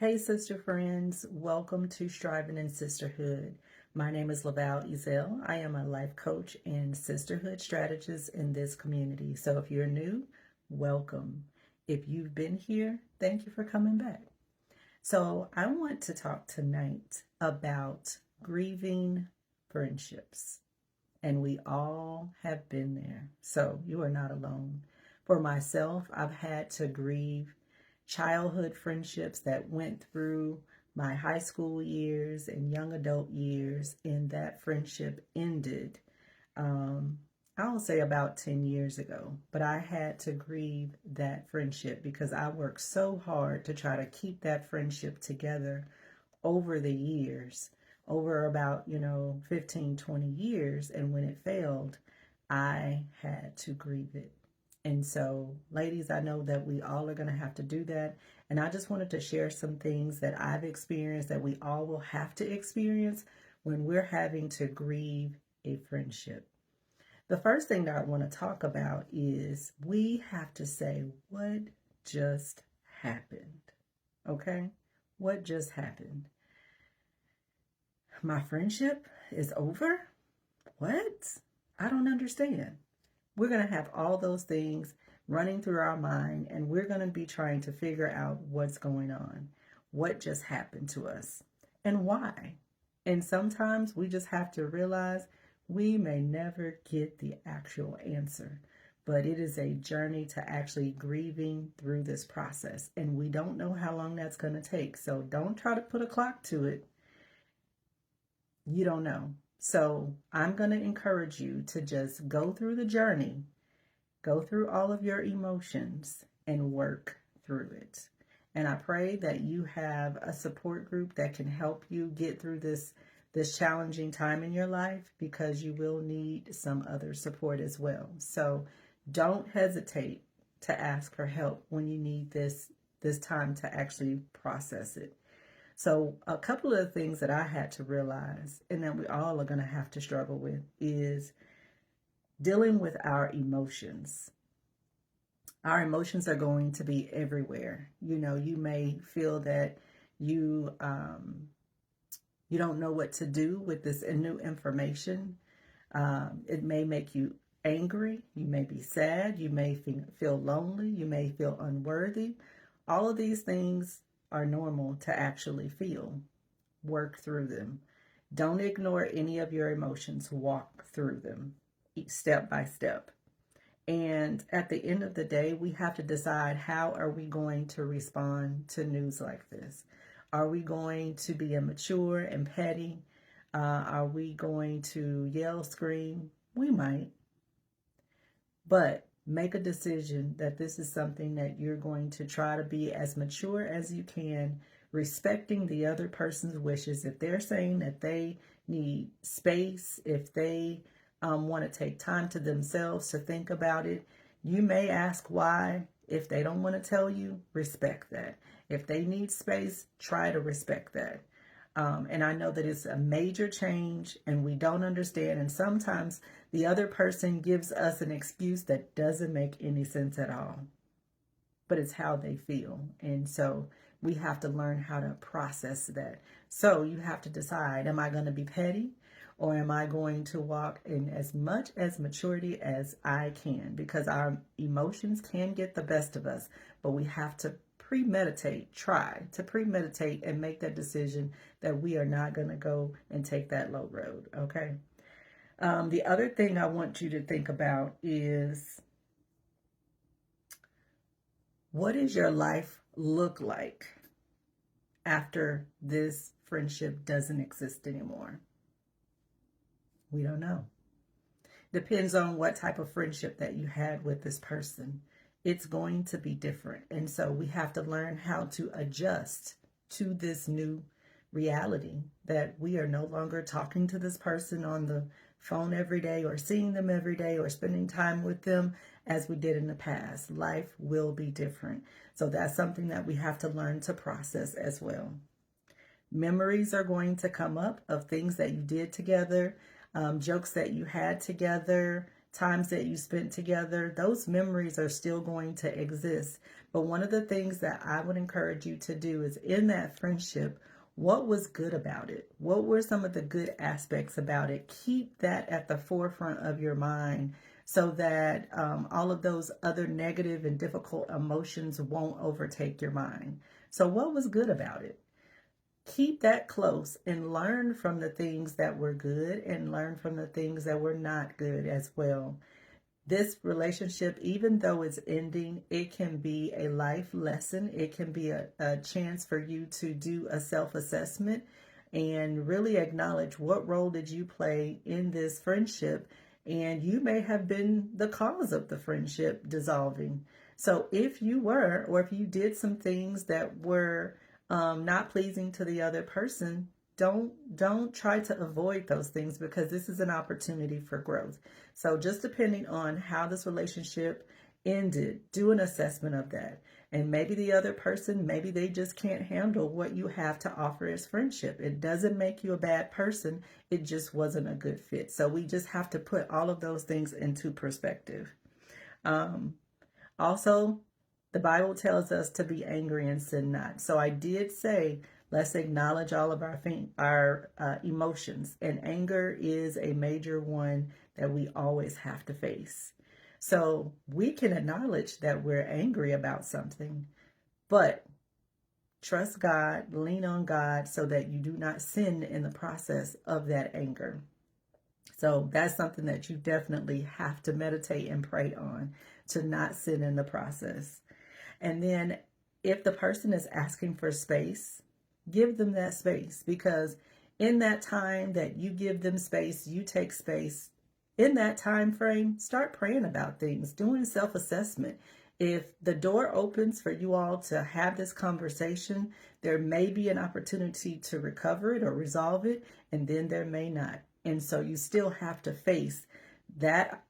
Hey, sister friends, welcome to Striving in Sisterhood. My name is Laval Ezel. I am a life coach and sisterhood strategist in this community. So if you're new, welcome. If you've been here, thank you for coming back. So I want to talk tonight about grieving friendships. And we all have been there. So you are not alone. For myself, I've had to grieve childhood friendships that went through my high school years and young adult years, and that friendship ended, um, I'll say about 10 years ago. But I had to grieve that friendship because I worked so hard to try to keep that friendship together over the years, over about, 15, 20 years. And when it failed, I had to grieve it. And so, ladies, I know that we all are going to have to do that. And I just wanted to share some things that I've experienced that we all will have to experience when we're having to grieve a friendship. The first thing that I want to talk about is we have to say, what just happened? Okay? What just happened? My friendship is over? What? I don't understand. We're going to have all those things running through our mind, and we're going to be trying to figure out what's going on, what just happened to us, and why. And sometimes we just have to realize we may never get the actual answer, but it is a journey to actually grieving through this process, and we don't know how long that's going to take. So don't try to put a clock to it. You don't know. So I'm going to encourage you to just go through the journey, go through all of your emotions, and work through it. And I pray that you have a support group that can help you get through this challenging time in your life, because you will need some other support as well. So don't hesitate to ask for help when you need this time to actually process it. So a couple of things that I had to realize, and that we all are going to have to struggle with, is dealing with our emotions. Our emotions are going to be everywhere. You may feel that you you don't know what to do with this new information. It may make you angry. You may be sad. You may feel lonely. You may feel unworthy. All of these things are normal to actually feel. Work through them. Don't ignore any of your emotions. Walk through them step by step. And at the end of the day, we have to decide, how are we going to respond to news like this? Are we going to be immature and petty? Are we going to yell, scream? We might. But make a decision that this is something that you're going to try to be as mature as you can, respecting the other person's wishes. If they're saying that they need space, if they want to take time to themselves to think about it, you may ask why. If they don't want to tell you, respect that. If they need space, try to respect that. And I know that it's a major change and we don't understand. And sometimes the other person gives us an excuse that doesn't make any sense at all, but it's how they feel. And so we have to learn how to process that. So you have to decide, am I going to be petty, or am I going to walk in as much as maturity as I can? Because our emotions can get the best of us, but we have to try to premeditate and make that decision that we are not going to go and take that low road. Okay. The other thing I want you to think about is, what does your life look like after this friendship doesn't exist anymore? We don't know. Depends on what type of friendship that you had with this person. It's going to be different. And so we have to learn how to adjust to this new reality, that we are no longer talking to this person on the phone every day, or seeing them every day, or spending time with them as we did in the past. Life will be different. So that's something that we have to learn to process as well. Memories are going to come up of things that you did together, jokes that you had together, times that you spent together, those memories are still going to exist. But one of the things that I would encourage you to do is in that friendship, what was good about it? What were some of the good aspects about it? Keep that at the forefront of your mind so that all of those other negative and difficult emotions won't overtake your mind. So what was good about it? Keep that close and learn from the things that were good and learn from the things that were not good as well. This relationship, even though it's ending, it can be a life lesson. It can be a chance for you to do a self-assessment and really acknowledge what role did you play in this friendship. And you may have been the cause of the friendship dissolving. So if you were, or if you did some things that were not pleasing to the other person, don't try to avoid those things, because this is an opportunity for growth. So just depending on how this relationship ended, do an assessment of that. And maybe the other person, maybe they just can't handle what you have to offer as friendship. It doesn't make you a bad person. It just wasn't a good fit. So we just have to put all of those things into perspective. Also, the Bible tells us to be angry and sin not. So I did say, let's acknowledge all of our emotions. And anger is a major one that we always have to face. So we can acknowledge that we're angry about something, but trust God, lean on God so that you do not sin in the process of that anger. So that's something that you definitely have to meditate and pray on, to not sin in the process. And then if the person is asking for space, give them that space, because in that time that you give them space, you take space. In that time frame, start praying about things, doing self-assessment. If the door opens for you all to have this conversation, there may be an opportunity to recover it or resolve it, and then there may not. And so you still have to face that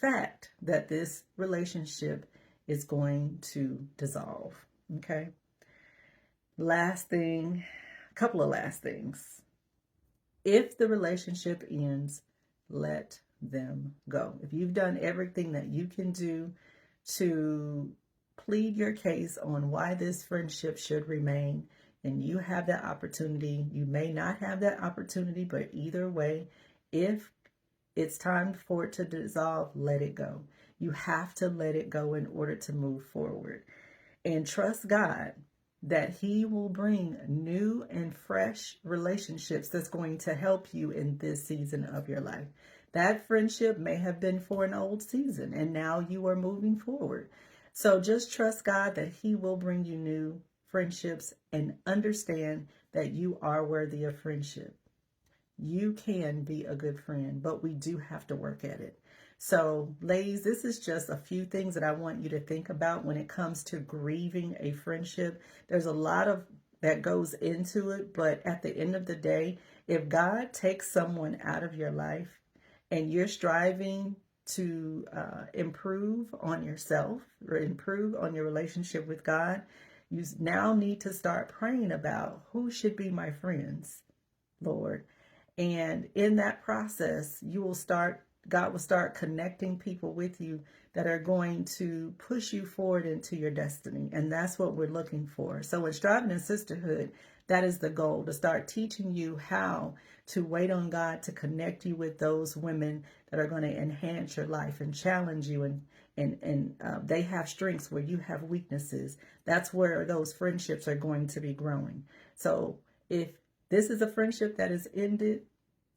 fact that this relationship is going to dissolve. Okay. Last thing, a couple of last things. If the relationship ends, let them go. If you've done everything that you can do to plead your case on why this friendship should remain, and you have that opportunity, you may not have that opportunity, but either way, if it's time for it to dissolve, let it go. You have to let it go in order to move forward. And trust God that He will bring new and fresh relationships that's going to help you in this season of your life. That friendship may have been for an old season, and now you are moving forward. So just trust God that He will bring you new friendships, and understand that you are worthy of friendship. You can be a good friend, but we do have to work at it. So, ladies, this is just a few things that I want you to think about when it comes to grieving a friendship. There's a lot of that goes into it, but at the end of the day, if God takes someone out of your life and you're striving to improve on yourself or improve on your relationship with God, you now need to start praying about who should be my friends, Lord. And in that process, God will start connecting people with you that are going to push you forward into your destiny. And that's what we're looking for. So in Striving in Sisterhood, that is the goal, to start teaching you how to wait on God to connect you with those women that are going to enhance your life and challenge you. And they have strengths where you have weaknesses. That's where those friendships are going to be growing. So if this is a friendship that is ended,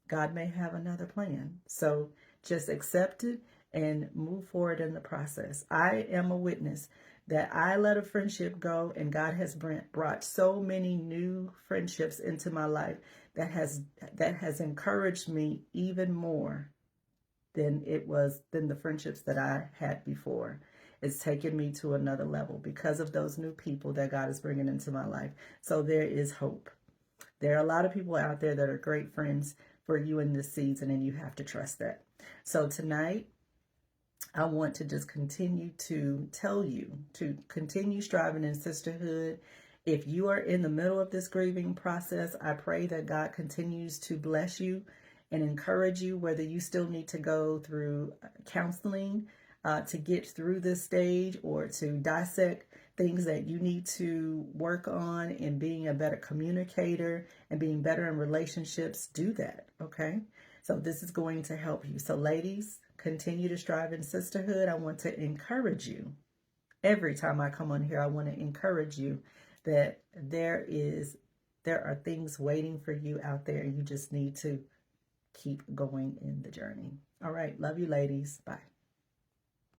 God may have another plan. So just accept it and move forward in the process. I am a witness that I let a friendship go, and God has brought so many new friendships into my life that has encouraged me even more than the friendships that I had before. It's taken me to another level because of those new people that God is bringing into my life. So there is hope. There are a lot of people out there that are great friends for you in this season, and you have to trust that. So tonight, I want to just continue to tell you to continue striving in sisterhood. If you are in the middle of this grieving process, I pray that God continues to bless you and encourage you, whether you still need to go through counseling to get through this stage, or to dissect things that you need to work on in being a better communicator and being better in relationships. Do that, okay? So this is going to help you. So ladies, continue to strive in sisterhood. I want to encourage you. Every time I come on here, I want to encourage you that there are things waiting for you out there. You just need to keep going in the journey. All right. Love you, ladies. Bye.